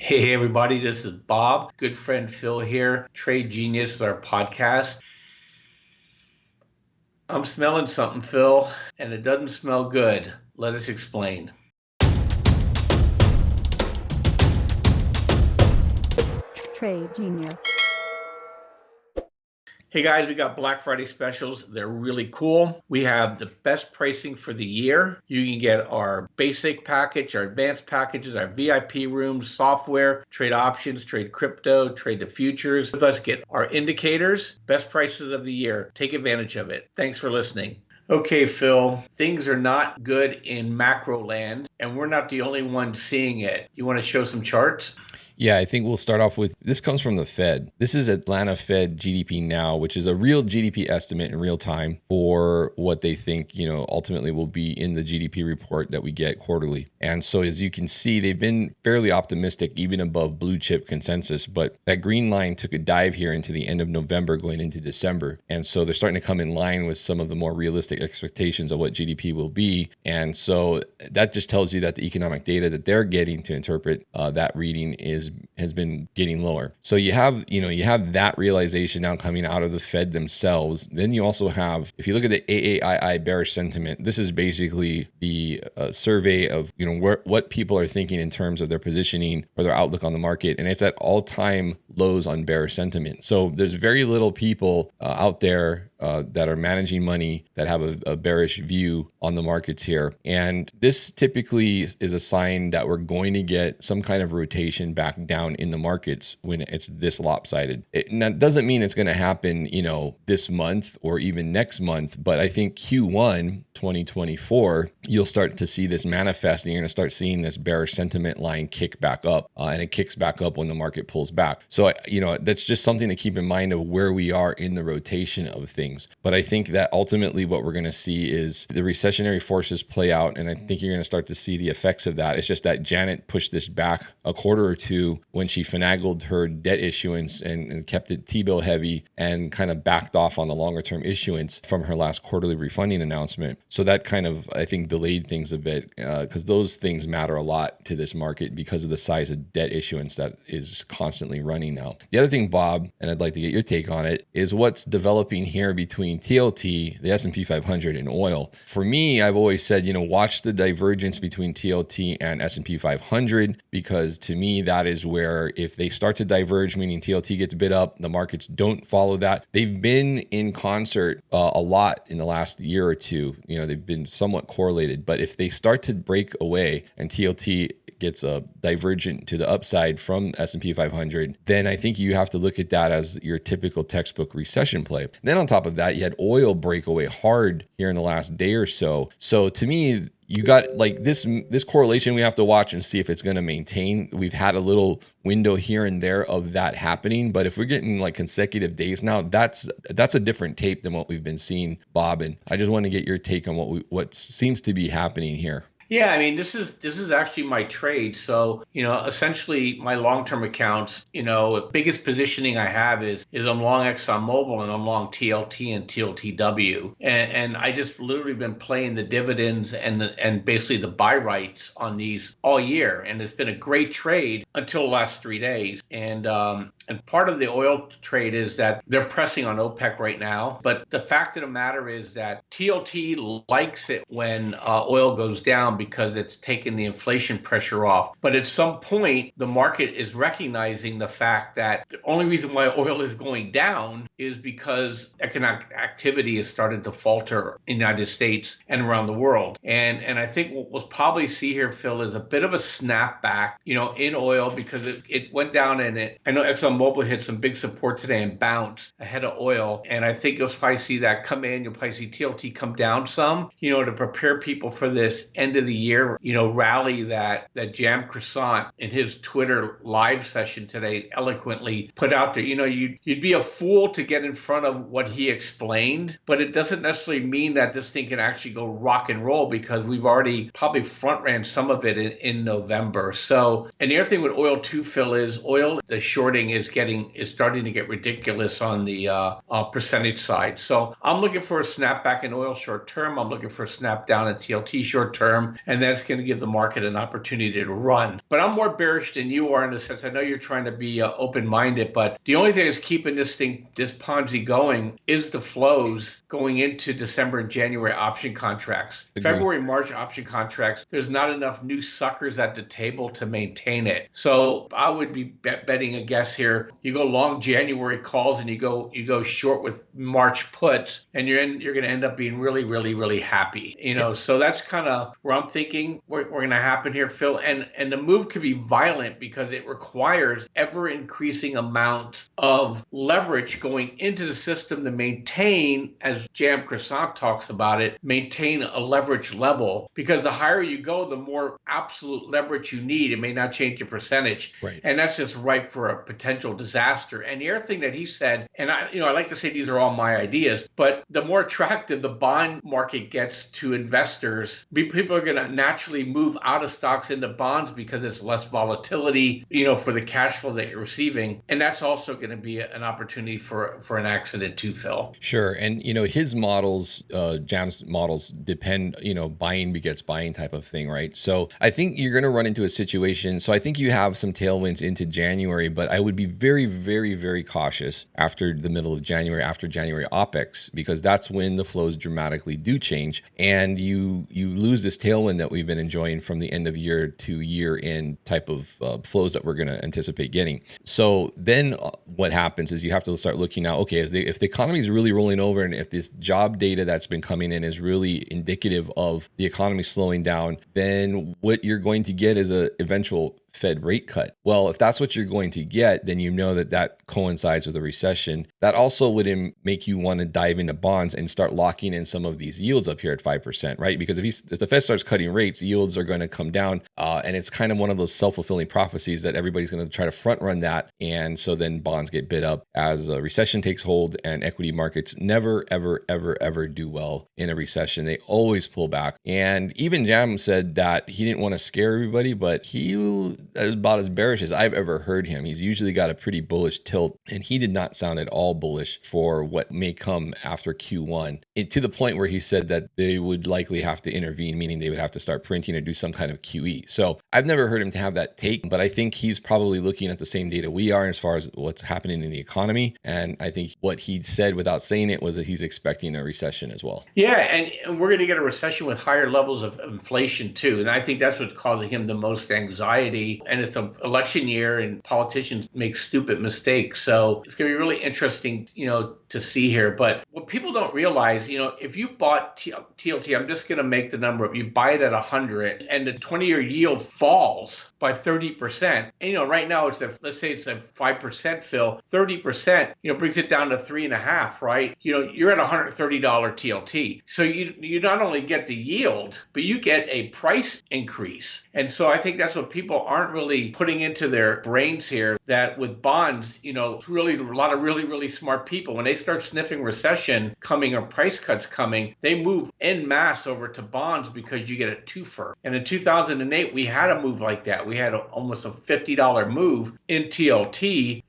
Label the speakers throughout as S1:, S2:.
S1: Hey, everybody, this is Bob. Good friend Phil here. Trade Genius is our podcast. I'm smelling something, Phil, and it doesn't smell good. Let us explain.
S2: Trade Genius.
S1: Hey guys, we got Black Friday specials. They're really cool. We have the best pricing for the year. You can get our basic package, our advanced packages, our VIP rooms, software, trade options, trade crypto, trade the futures. With us, get our indicators, best prices of the year. Take advantage of it. Thanks for listening. Okay, Phil, things are not good in macro land, and we're not the only ones seeing it. You want to show some charts?
S3: Yeah, I think we'll start off with this comes from the Fed. This is Atlanta Fed GDP now, which is a real GDP estimate in real time for what they think, ultimately will be in the GDP report that we get quarterly. And so as you can see, they've been fairly optimistic, even above blue chip consensus. But that green line took a dive here into the end of November going into December. And so they're starting to come in line with some of the more realistic expectations of what GDP will be. And so that just tells you that the economic data that they're getting to interpret that reading has been getting lower. So you have that realization now coming out of the Fed themselves. Then you also have, if you look at the AAII bearish sentiment, this is basically the survey of what people are thinking in terms of their positioning or their outlook on the market, and it's at all-time lows on bearish sentiment. So there's very little people out there that are managing money that have a bearish view on the markets here. And this typically is a sign that we're going to get some kind of rotation back down in the markets when it's this lopsided. That doesn't mean it's going to happen, this month or even next month, but I think Q1 2024, you'll start to see this manifest, and you're going to start seeing this bearish sentiment line kick back up, and it kicks back up when the market pulls back. So, that's just something to keep in mind of where we are in the rotation of things. But I think that ultimately what we're going to see is the recessionary forces play out, and I think you're going to start to see the effects of that. It's just that Janet pushed this back a quarter or two when she finagled her debt issuance and kept it T-bill heavy and kind of backed off on the longer term issuance from her last quarterly refunding announcement. So that kind of, I think, delayed things a bit because those things matter a lot to this market because of the size of debt issuance that is constantly running now. The other thing, Bob, and I'd like to get your take on it, is what's developing here between TLT, the S&P 500, and oil. For me, I've always said, watch the divergence between TLT and S&P 500, because to me, that is where if they start to diverge, meaning TLT gets bid up, the markets don't follow that. They've been in concert a lot in the last year or two. They've been somewhat correlated, but if they start to break away and TLT gets a divergent to the upside from S&P 500, then I think you have to look at that as your typical textbook recession play. And then on top of that, you had oil break away hard here in the last day or so. So to me, you got like this correlation we have to watch and see if it's going to maintain. We've had a little window here and there of that happening, but if we're getting like consecutive days now, that's a different tape than what we've been seeing, Bob. And I just want to get your take on what seems to be happening here.
S1: Yeah, I mean, this is actually my trade. So, essentially my long-term accounts, biggest positioning I have is I'm long ExxonMobil and I'm long TLT and TLTW. And I just literally been playing the dividends and basically the buy rights on these all year. And it's been a great trade until the last 3 days. And part of the oil trade is that they're pressing on OPEC right now. But the fact of the matter is that TLT likes it when oil goes down, because it's taken the inflation pressure off. But at some point, the market is recognizing the fact that the only reason why oil is going down is because economic activity has started to falter in the United States and around the world. And I think what we'll probably see here, Phil, is a bit of a snapback, in oil, because it went down, and I know ExxonMobil hit some big support today and bounced ahead of oil. And I think you'll probably see that come in. You'll probably see TLT come down some, to prepare people for this end of the year, rally that Jam Croissant in his Twitter live session today eloquently put out there. You'd be a fool to get in front of what he explained, but it doesn't necessarily mean that this thing can actually go rock and roll, because we've already probably front ran some of it in November. So, and the other thing with oil too, Phil, is oil, the shorting is starting to get ridiculous on the percentage side. So I'm looking for a snapback in oil short term. I'm looking for a snap down in TLT short term. and that's going to give the market an opportunity to run. But I'm more bearish than you are in the sense I know you're trying to be open-minded, but the only thing that's keeping this Ponzi going is the flows going into December and January option contracts.
S3: Agree.
S1: February, March option contracts, there's not enough new suckers at the table to maintain it. So I would be betting a guess here. You go long January calls and you go short with March puts, and you're going to end up being really, really, really happy. So that's kind of where I'm thinking we're going to happen here, Phil. And the move could be violent because it requires ever increasing amounts of leverage going into the system to maintain, as Jam Croissant talks about it, maintain a leverage level. Because the higher you go, the more absolute leverage you need. It may not change your percentage.
S3: Right.
S1: And that's just ripe for a potential disaster. And the other thing that he said, and I like to say these are all my ideas, but the more attractive the bond market gets to investors, people are going to naturally move out of stocks into bonds because it's less volatility, for the cash flow that you're receiving. And that's also going to be an opportunity for an accident too, Phil.
S3: Sure. And, his models, Jam's models depend, buying begets buying type of thing, right? So I think you're going to run into a situation. So I think you have some tailwinds into January, but I would be very, very, very cautious after the middle of January, after January OPEX, because that's when the flows dramatically do change. And you lose this tailwind that we've been enjoying from the end of year to year end type of flows that we're going to anticipate getting. So then what happens is you have to start looking now, okay, if the economy is really rolling over and if this job data that's been coming in is really indicative of the economy slowing down, then what you're going to get is a eventual Fed rate cut. Well, if that's what you're going to get, then that coincides with a recession. That also would make you want to dive into bonds and start locking in some of these yields up here at 5%, right? Because if the Fed starts cutting rates, yields are going to come down. And it's kind of one of those self-fulfilling prophecies that everybody's going to try to front run that. And so then bonds get bid up as a recession takes hold, and equity markets never, ever, ever, ever do well in a recession. They always pull back. And even Jam said that he didn't want to scare everybody, but he about as bearish as I've ever heard him. He's usually got a pretty bullish tilt, and he did not sound at all bullish for what may come after Q1, to the point where he said that they would likely have to intervene, meaning they would have to start printing or do some kind of QE. So I've never heard him to have that take, but I think he's probably looking at the same data we are as far as what's happening in the economy. And I think what he said without saying it was that he's expecting a recession as well.
S1: Yeah, and we're going to get a recession with higher levels of inflation too. And I think that's what's causing him the most anxiety. And it's an election year and politicians make stupid mistakes. So it's going to be really interesting, to see here. But what people don't realize, if you bought TLT, I'm just going to make the number up. You buy it at 100 and the 20-year yield falls by 30%. And, right now let's say it's a 5%, Phil, 30%, brings it down to 3.5, right? You're at $130 TLT. So you not only get the yield, but you get a price increase. And so I think that's what people aren't really putting into their brains here, that with bonds, really a lot of really, really smart people, when they start sniffing recession coming or price cuts coming, they move en masse over to bonds because you get a twofer. And in 2008, we had a move like that. We had almost a $50 move in TLT,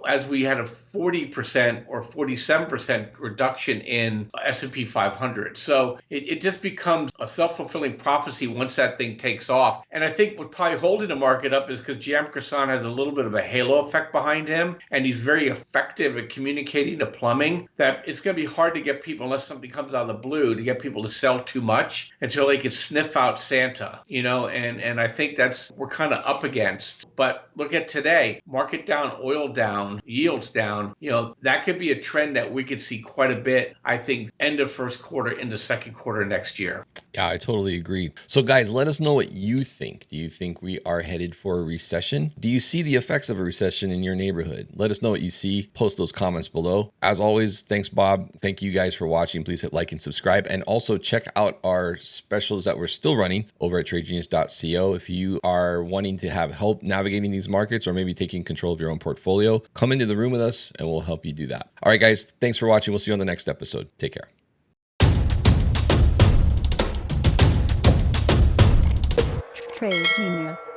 S1: as we had a 40% or 47% reduction in S&P 500. So it just becomes a self-fulfilling prophecy once that thing takes off. And I think what's probably holding the market up is because Jam Croissant has a little bit of a halo effect behind him, and he's very effective at communicating to plumbing, that it's going to be hard to get people, unless something comes out of the blue, to get people to sell too much until they can sniff out Santa, and I think that's we're kind of up against. But look at today, market down, oil down, yields down. That could be a trend that we could see quite a bit, I think, end of first quarter into second quarter next year.
S3: Yeah, I totally agree. So guys, let us know what you think. Do you think we are headed for a recession? Do you see the effects of a recession in your neighborhood? Let us know what you see. Post those comments below. As always, thanks, Bob. Thank you guys for watching. Please hit like and subscribe. And also check out our specials that we're still running over at tradegenius.co. If you are wanting to have help navigating these markets or maybe taking control of your own portfolio, come into the room with us and we'll help you do that. All right, guys, thanks for watching. We'll see you on the next episode. Take care.
S2: Trade Genius.